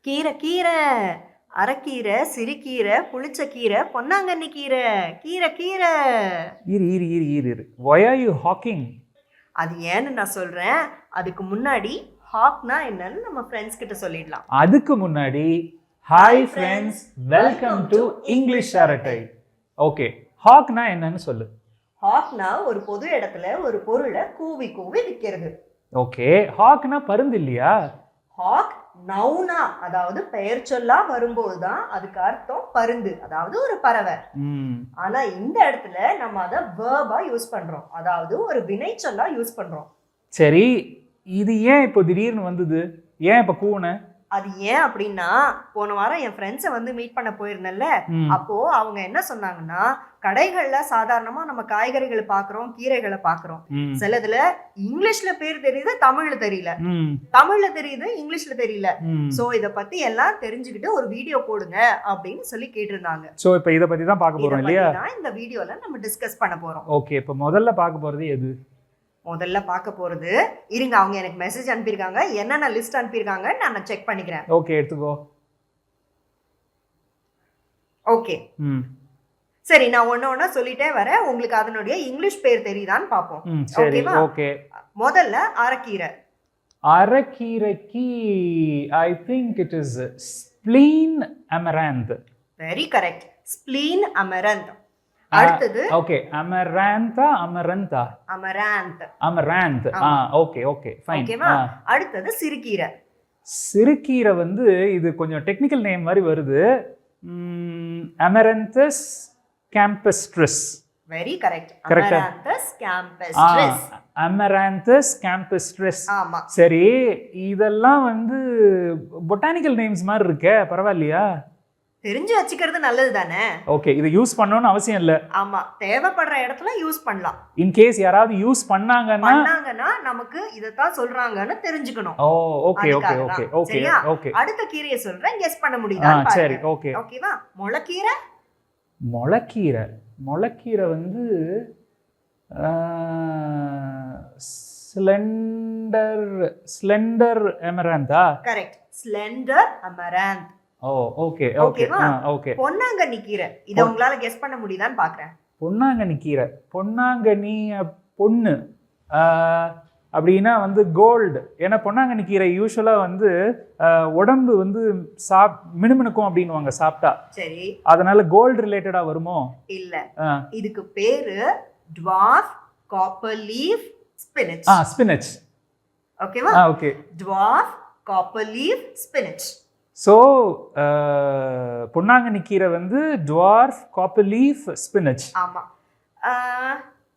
கீரை கீரை அரைக்கீரை, சிறுகீரை, புளிச்சக்கீரை, பொன்னாங்கண்ணி கீரை, கீரை கீரை. இரு. Why are you hawking? அது ஏன்னு நான் சொல்றேன். அதுக்கு முன்னாடி ஹாக்னா என்னன்னு நம்ம ஃப்ரெண்ட்ஸ் கிட்ட சொல்லிடலாம். அதுக்கு முன்னாடி hi friends, welcome to English அரட்டை. ஓகே, ஹாக்னா என்னன்னு சொல்லு. ஹாக்னா ஒரு பொது இடத்துல ஒரு பொருளை கூவி கூவி விற்கிறது. ஓகே, ஹாக்னா பருந்து இல்லையா? ஹாக் நவுனா, அதாவது பெயர் சொல்லா வரும்போது தான் அதுக்கு அர்த்தம் பருந்து, அதாவது ஒரு பறவை. ஆனா இந்த இடத்துல நம்ம அதை வேர்பா யூஸ் பண்றோம், அதாவது ஒரு வினை சொல்லா யூஸ் பண்றோம். சரி, இது ஏன் இப்போ திடீர்னு வந்தது? ஏன் இப்போ கூன? அது ஏன் அப்படின்னா, போன வாரம் என் ஃப்ரெண்ட்ஸை வந்து மீட் பண்ண போயிருந்தேன்ல, அப்போ அவங்க என்ன சொன்னாங்கன்னா, கடைகள்ல சாதாரணமா நம்ம காய்கறிகளை பாக்குறோம், கீரைகளை பாக்குறோம். சிலதுல இங்கிலீஷ்ல பேர் தெரியுது, தமிழ்ல தெரியல, தமிழ்ல தெரியுது, இங்கிலீஷ்ல தெரியல. சோ இத பத்தி எல்லாம் தெரிஞ்சுக்கிட்டு ஒரு வீடியோ போடுங்க அப்படின்னு சொல்லி கேட்டிருந்தாங்க. சோ இப்போ இத பத்தி தான் பார்க்க போறோம் இல்லையா? இந்த வீடியோல நம்ம டிஸ்கஸ் பண்ண போறோம். ஓகே, இப்போ முதல்ல பார்க்க போறது எது? முதல்ல பார்க்க போறது, இருங்க, அவங்க எனக்கு மெசேஜ் அனுப்பியிருக்காங்க, என்னென்ன லிஸ்ட் அனுப்பியிருக்காங்க நான் செக் பண்ணிக்கிறேன். ஓகே, எடுத்துக்கோ. ஓகே, சரி, நான் ஒண்ணு சொல்லிட்டே வரேன், உங்களுக்கு அதனுடைய இங்கிலீஷ் பேர் தெரியுதான்னு பார்ப்போம். ஓகேவா? ஓகே, முதல்ல அரைக்கீரை. அரைக்கீரைக்கு I think it is spleen amaranth. Very correct, spleen amaranth. அடுத்தது ஓகே, அமராந்தா அமரந்தா? Amaranth. Amaranth. Okay okay fine. ஓகேவா? அடுத்தது சிறுகீரை. சிறுகீரை வந்து இது கொஞ்சம் டெக்னிக்கல் நேம் மாதிரி வருது. Amaranthus campestris. Very correct, amaranthus campestris. Amaranthus campestris. ஆமா. சரி, இதெல்லாம் வந்து பொட்டானிக்கல் நேம்ஸ் மாதிரி இருக்கே, பரவாயில்லையா? தெரிஞ்சு வச்சுக்கிறது நல்லது தானே. ஓகே, இது யூஸ் பண்ணணும்னு அவசியம் இல்ல. ஆமா, தேவைப்படுற இடத்துல யூஸ் பண்ணலாம். இன் கேஸ் யாராவது யூஸ் பண்ணாங்கன்னா நமக்கு இதத்தான் சொல்றாங்கன்னு தெரிஞ்சுக்கணும். Oh okay okay okay okay okay. அடுத்த கீரையை சொல்றேன், கெஸ் பண்ண முடியுதா? சரி, ஓகே. ஓகேவா? முளைக்கீரை. முளைக்கீரை. முளைக்கீரை வந்து ஸ்லெண்டர் அமராந்தா? Correct, slender amaranth. Oh okay okay okay. பொன்னாங்கண்ணி கீரை, இத உங்களால கெஸ் பண்ண முடியுதான்னு பாக்குறேன். பொன்னாங்கண்ணி கீரை. பொன்னாங்கண்ணி பொண்ணு அப்படின்னா வந்து கோல்டு. ஏன்னா பொன்னாங்கண்ணி கீரை யூஸ்வலா வந்து உடம்பு வந்து மினுமினுக்கும் அப்படின்னுவாங்க சாப்பிட்டா. சரி, அதனால கோல்டு ரிலேட்டடா வருமோ? இல்ல, இதுக்கு பேரு dwarf copper leaf spinach. Spinach. ஓகேவா? Okay, dwarf copper leaf spinach. So பொன்னாங்கண்ணி கீரை வந்து டுவார்ஃப் காப்பர் லீஃப் ஸ்பினச். ஆமா,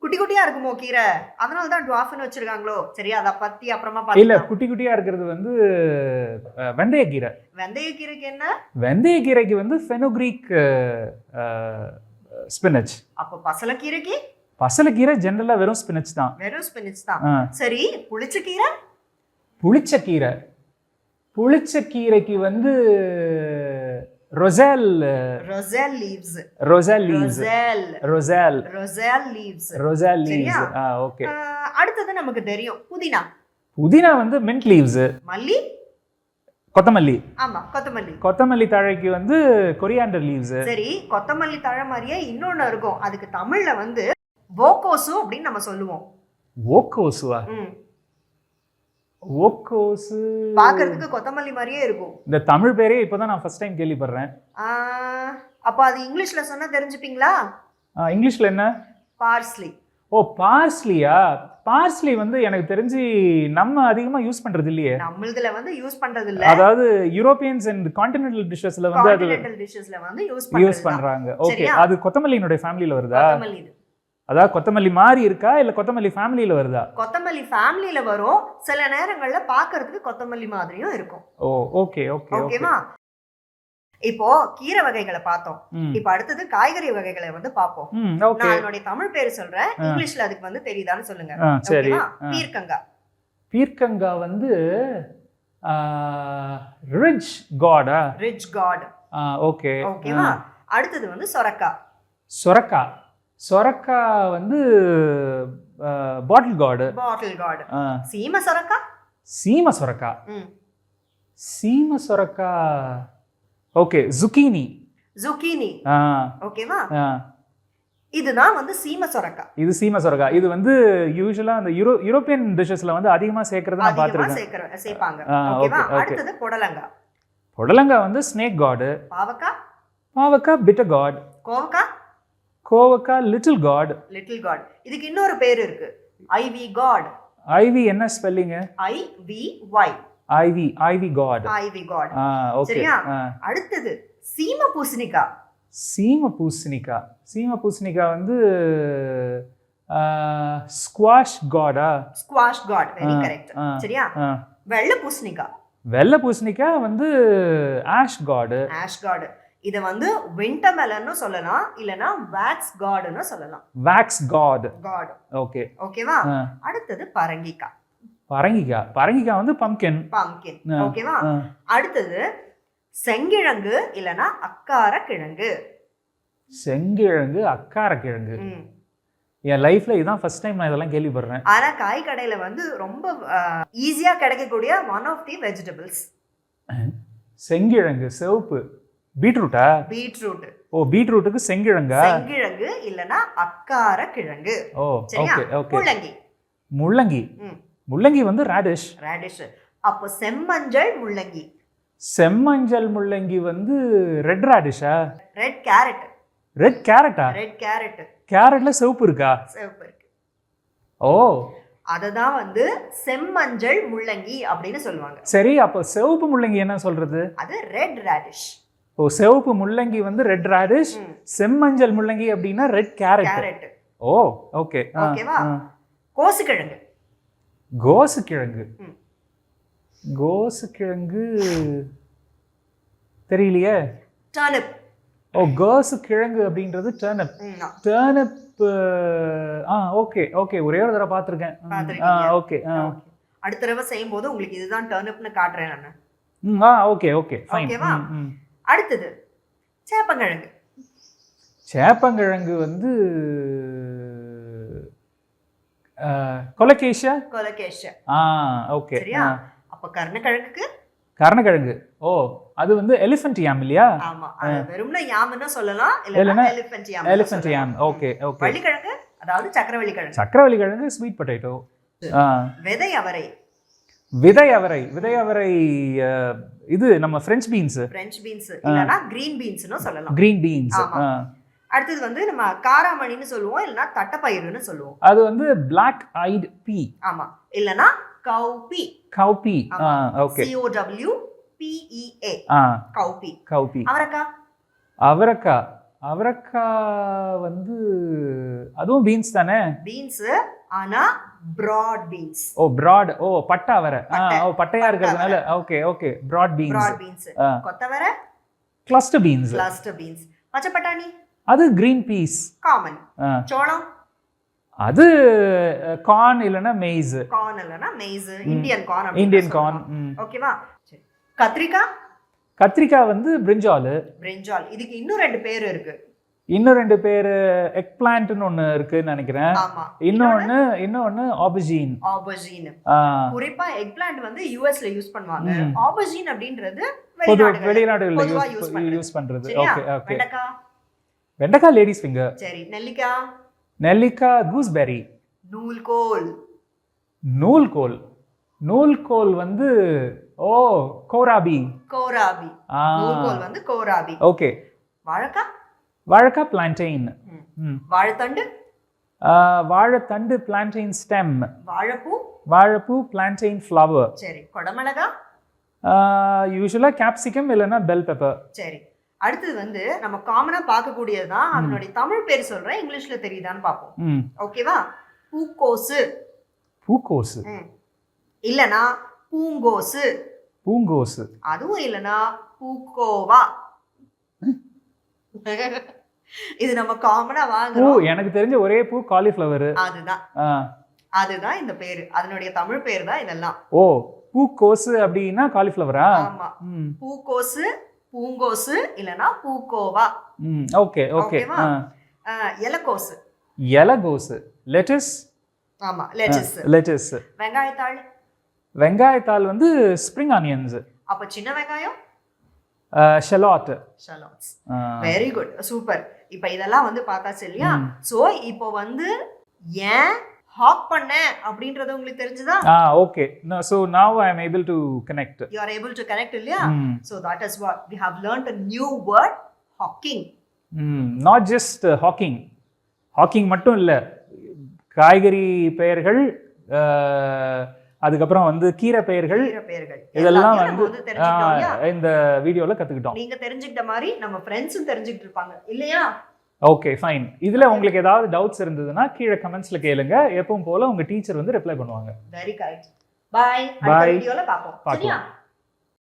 குட்டி குட்டியா இருக்குமோ கீரை, அதனால தான் டுவார்ஃப்னு வச்சிருக்காங்களோ? சரி, அத பத்தி அப்புறமா பாக்கலாம். இல்ல, குட்டி குட்டியா இருக்கிறது வந்து வெந்தயக்கீரை. வெந்தயக்கீரைக்கு என்ன? வெந்தயக்கீரைக்கு வந்து ஃபெனோக்ரீக் ஸ்பினச். அப்ப பசலைக்கீரைக்கு? பசலைக்கீரை ஜெனரலா வெறும் ஸ்பினச் தான். வெறும் ஸ்பினச் தான். சரி, புளிச்சக்கீரை. புளிச்சக்கீரை. புளிச்சக்கீரைக்கு வந்து ரொசேல் லீவ்ஸ். ஓகே. அடுத்தது நமக்கு தெரியும், புதினா. புதினா வந்து மின்ட் லீவ்ஸ். மல்லி. கொத்தமல்லி. ஆமா, கொத்தமல்லி. கொத்தமல்லி தழைக்கு வந்து கொரியாண்டர் லீவ்ஸ். சரி, கொத்தமல்லி தழை மாதிரியே இன்னொன்னு இருக்கும், அதுக்கு தமிழ்ல வந்து வோகோசு அப்படின்னு நம்ம சொல்லுவோம். வோகோசுவா? ஓக்கோசு பாக்குறதுக்கு கொத்தமல்லி மாதிரியே இருக்கும். இந்த தமிழ் பேரே இப்பதான் நான் ஃபர்ஸ்ட் டைம் கேள்விப்படுறேன். அப்ப அது இங்கிலீஷ்ல சொன்னா தெரிஞ்சுப்பீங்களா? இங்கிலீஷ்ல என்ன? பார்ஸ்லி. ஓ, பார்ஸ்லியா? பார்ஸ்லி வந்து எனக்கு தெரிஞ்சு நம்ம அதிகமா யூஸ் பண்றது இல்லையே. நம்மளதுல வந்து யூஸ் பண்றது இல்ல. அதாவது யூரோப்பியன்ஸ் அண்ட் கான்டினென்டல் டிஷ்ஷஸ்ல வந்து யூஸ் பண்றாங்க. ஓகே, அது கொத்தமல்லியினுடைய ஃபேமிலில வருதா? கொத்தமல்லி. அதாவது கொத்தமல்லி மாதிரி இருக்கா இல்ல கொத்தமல்லி ஃபேமிலில வருதா? கொத்தமல்லி ஃபேமிலில வரும், சில நேரங்கள்ல பாக்குறதுக்கு கொத்தமல்லி மாதிரியும் இருக்கும். ஓ ஓகே ஓகே ஓகேவா? இப்போ கீரை வகைகளை பார்த்தோம், இப்போ அடுத்தது காய்கறி வகைகளை வந்து பாப்போம். நான் அதனுடைய தமிழ் பேர் சொல்றேன், இங்கிலீஷ்ல அதுக்கு வந்து தெரியுதான்னு சொல்லுங்க. ஓகேவா? பீர்க்கங்கா. பீர்க்கங்கா வந்து ரிச் காடா? Rich God. ஓகே ஓகேவா? அடுத்தது வந்து சொரக்கா. சொரக்கா. சொரக்கா வந்து பாட்டில் கார்டு. பாட்டில் கார்டு. சீம சொரக்கா. சீம சொரக்கா. சீம சொரக்கா. Okay, zucchini. zucchini. ஓகேவா? இதுதான் வந்து சீம சொரக்காய். இது சீம சொரக்காய். இது வந்து யூசுவலா அந்த யூரோப்பியன் டிஷஸ்ல வந்து அதிகமா சேர்க்கறத நான் பாத்துர்க்கேன். சேப்பாங்க. ஓகேவா? அடுத்து புடலங்காய். புடலங்காய் வந்து ஸ்னேக் காட். பாவக்காய். பாவக்காய் பிட்டர் காட். கோவக்காய். கோவக்காய் லிட்டில் காட். Little God. இதுக்கு இன்னொரு பேர் இருக்கு. Ivy gourd. ஐவி என்ன spelling? IVY. Ivy gourd. Ivy gourd. Okay. சரியா? அடுத்து சீம பூசணிக்காய். சீம பூசணிக்காய். சீம பூசணிக்காய் வந்து ஸ்குவாஷ் காடா? Squash gourd. Very correct. சரியா? வெள்ளை பூசணிக்காய். வெள்ளை பூசணிக்காய் வந்து ஆஷ் காட். Ash God. இத வந்து விண்டர் மெலன்னு சொல்லலாம், இல்லனா வாக்ஸ் காட்னு சொல்லலாம். Wax gourd. காட். ஓகே. ஓகேவா? அடுத்து பரங்கிக்காய். பரங்கிக்காய். பரங்கிக்காய் வந்து பம்ப்கின். பம்ப்கின். ஓகேவா? அடுத்து செங்கிழங்கு இல்லனா அக்கார கிழங்கு. செங்கிழங்கு அக்கார கிழங்கு. என் லைஃப்ல இதான் ஃபர்ஸ்ட் டைம் நான் இதெல்லாம் கேள்விப்படுறேன். ஆனா காய் கடையில வந்து ரொம்ப ஈஸியா கிடைக்கக்கூடிய ஒன் ஆஃப் தி வெஜிடபிள்ஸ். செங்கிழங்கு சிவப்பு. பீட்ரூட்டா? பீட்ரூட். ஓ, பீட்ரூட்டுக்கு செங்கிழங்கா? செங்கிழங்கு இல்லனா அக்கார கிழங்கு. ஓ, ஓகே ஓகே. முள்ளங்கி. முள்ளங்கி. முள்ளங்கி வந்து ராடிஷ். ராடிஷ். அப்ப செம்மஞ்சள் முள்ளங்கி. செம்மஞ்சள் முள்ளங்கி வந்து ரெட் ராடிஷா? Red carrot. ரெட் கேரட்டா? Red carrot. கேரட்ல சிவப்பு இருக்கா? சிவப்பு இருக்கு. ஓ, அததான் வந்து செம்மஞ்சள் முள்ளங்கி அப்படின்னு சொல்லுவாங்க. சரி, அப்ப சிவப்பு முள்ளங்கி என்ன சொல்றது? அது ரெட் ராடிஷ். ஓ, சிவப்பு முள்ளங்கி வந்து ரெட் ராடிஷ், செம்மஞ்சள் முள்ளங்கி அப்படின்னா ரெட் கேரட். கேரட். ஓ, ஓகே. ஓகேவா? கோசுக்கிழங்கு. கோசுக்கிழங்கு. கோசுக்கிழங்கு தெரியலையே. டர்னிப். ஓ, கோசுக்கிழங்கு அப்படின்றது டர்னிப். டர்னிப். ஓகே ஓகே, ஒரே ஒரு தடவை பார்த்துருக்கேன். ஓகே. அடுத்த தடவை செய்யும் போது உங்களுக்கு இதுதான் டர்னிப்னு காட்டுறேன் நான். Okay okay fine. ஓகேவா? அடுத்தது சேப்பங்கிழங்கு. சேப்பங்கிழங்கு வந்து கொலகேஷா? கொலகேஷா. ஓகே. சரியா? அப்ப கர்ணக்கிழங்குக்கு? கர்ணக்கிழங்கு. ஓ, அது வந்து எலிஃபண்ட் யாம் இல்லையா? ஆமா, அது வெறும்னா யாம்னு சொல்லலாம், இல்லனா எலிஃபண்ட் யாம். எலிஃபண்ட் யாம். Okay okay. வள்ளிக்கிழங்கு அதாவது சக்கரவள்ளி கிழங்கு. சக்கரவள்ளி கிழங்கு ஸ்வீட் பொட்டேட்டோ. விதை அவரை. விதை அவரை. விதை அவரை இது நம்ம பிரெஞ்ச் பீன்ஸ். பிரெஞ்ச் பீன்ஸ் இல்லனா கிரீன் பீன்ஸ்னு சொல்லலாம். Green beans. அடுத்து வந்து நம்ம காராமணின்னு சொல்லுவோம், இல்லனா தட்டப்பயிறுன்னு சொல்லுவோம். அது வந்து black eyed pea. ஆமா, இல்லனா cowpea. cowpea. Okay. COWPEA. cowpea. cowpea. அவரக்காய். அவரக்காய். அவரக்காய் வந்து அதுவும் பீன்ஸ் தானே? பீன்ஸ், ஆனா broad beans. ஓ, broad. ஓ, பட்டை அவரை. ஓ, பட்டையா இருக்கிறதுனால okay okay. broad beans. broad beans. கொத்தவரை. cluster beans. cluster beans. பச்சை பட்டாணி. அது green peas. காமன். சோளம். அது கார்ன் இல்லனா மேய்ஸ். கார்ன் இல்லனா maize. Indian corn. Indian corn. ஓகேவா? சரி. கத்திரிக்காய். கத்திரிக்காய் வந்து பிரிஞ்சால். பிரிஞ்சால். இதுக்கு இன்னும் ரெண்டு பேர் இருக்கு. இன்னும் ரெண்டு பேர் எக் பிளான்ட்னு ஒன்னு இருக்குன்னு நினைக்கிறேன். ஆமா. இன்னொன்னு ஆபர்ஜீன். ஆபர்ஜீன். குறிப்பா எக் பிளான்ட் வந்து யுஎஸ்ல யூஸ் பண்ணுவாங்க. ஆபர்ஜீன் அப்படின்றது வெளிநாடுகள்ல யூஸ் பண்றது. Okay okay. வெண்டைக்காய். வெண்டைக்காய் லேடிஸ் ஃபிங்கர். சரி. நெல்லிக்காய். நெல்லிக்காய் கூஸ்பெர்ரி. நூல்கோல். நூல்கோல். நூல்கோல் வந்து கோராபி. கோராபி. நூல்கோல் வந்து கோராபி. ஓகே. வாழைக்காய். வாழைக்காய் பிளான்டெயின். வாழைத்தண்டு. வாழைத்தண்டு பிளான்டெயின் ஸ்டெம். வாழைப்பூ. வாழைப்பூ பிளான்டெயின் ஃப்ளவர். சரி. கொடமிளகாய். யூசுவலா கேப்சிகம் இல்லனா பெல் பெப்பர். சரி. அடுத்து வந்து நம்ம காமனா பார்க்கக்கூடியதுதான். அதனுடைய தமிழ் பேர் சொல்றேன், இங்கிலீஷ்ல தெரியுதான்னு பாப்போம். ஓகேவா? பூக்கோசு. பூக்கோசு. இல்லனா பூங்கோசு. பூங்கோசு. அதுவும் இல்லனா பூக்கோவா. இது நம்ம காமனா வாங்குறோம். எனக்கு தெரிஞ்ச ஒரே பூ காலிஃப்ளவர். அதுதான் இந்த பேரு. அதனுடைய தமிழ் பேர் தான் இதெல்லாம். ஓ, பூக்கோசு அப்படினா காலிஃப்ளவரா? ஆமா. பூக்கோசு, பூங்கோசு இல்லனா பூக்கோவா. Okay okay. எலகோசு. எலகோசு. லெட்டஸ். ஆமா, லெட்டஸ். லெட்டஸ். வெங்காயத்தாள். வெங்காயத்தாள் வந்து ஸ்ப்ரிங் ஆனியன்ஸ். அப்ப சின்ன வெங்காயம் shallot. Shallots. Very good, super. இப்போ இதெல்லாம் வந்து பார்த்தாச்சு இல்லையா? சோ இப்போ வந்து ஏன் ஹாக் பண்ண அப்படின்றது உங்களுக்கு தெரிஞ்சுதா? Okay. No, so now I am able to connect. You are able to connect இல்லையா? So that is what we have learned, a new word, hawking. Not just hawking. Hawking மட்டும் இல்ல, காய்கறி பெயர்கள், அதுக்கப்புறம் வந்து கீரை பெயர்கள், இதெல்லாம் வந்து இந்த வீடியோல கத்துக்கிட்டோம். நீங்க தெரிஞ்சுக்கிட்ட மாதிரி நம்ம ஃப்ரெண்ட்ஸும் தெரிஞ்சுக்கிட்டு இருப்பாங்க இல்லையா? Okay, fine. இதுல உங்களுக்கு ஏதாவது டவுட்ஸ் இருந்ததுன்னா கீழே கமெண்ட்ஸ்ல கேளுங்க. எப்பவும் போல உங்க டீச்சர் வந்து ரிப்ளை பண்ணுவாங்க. Very correct. பை. அடுத்த வீடியோல பாப்போம். சரியா?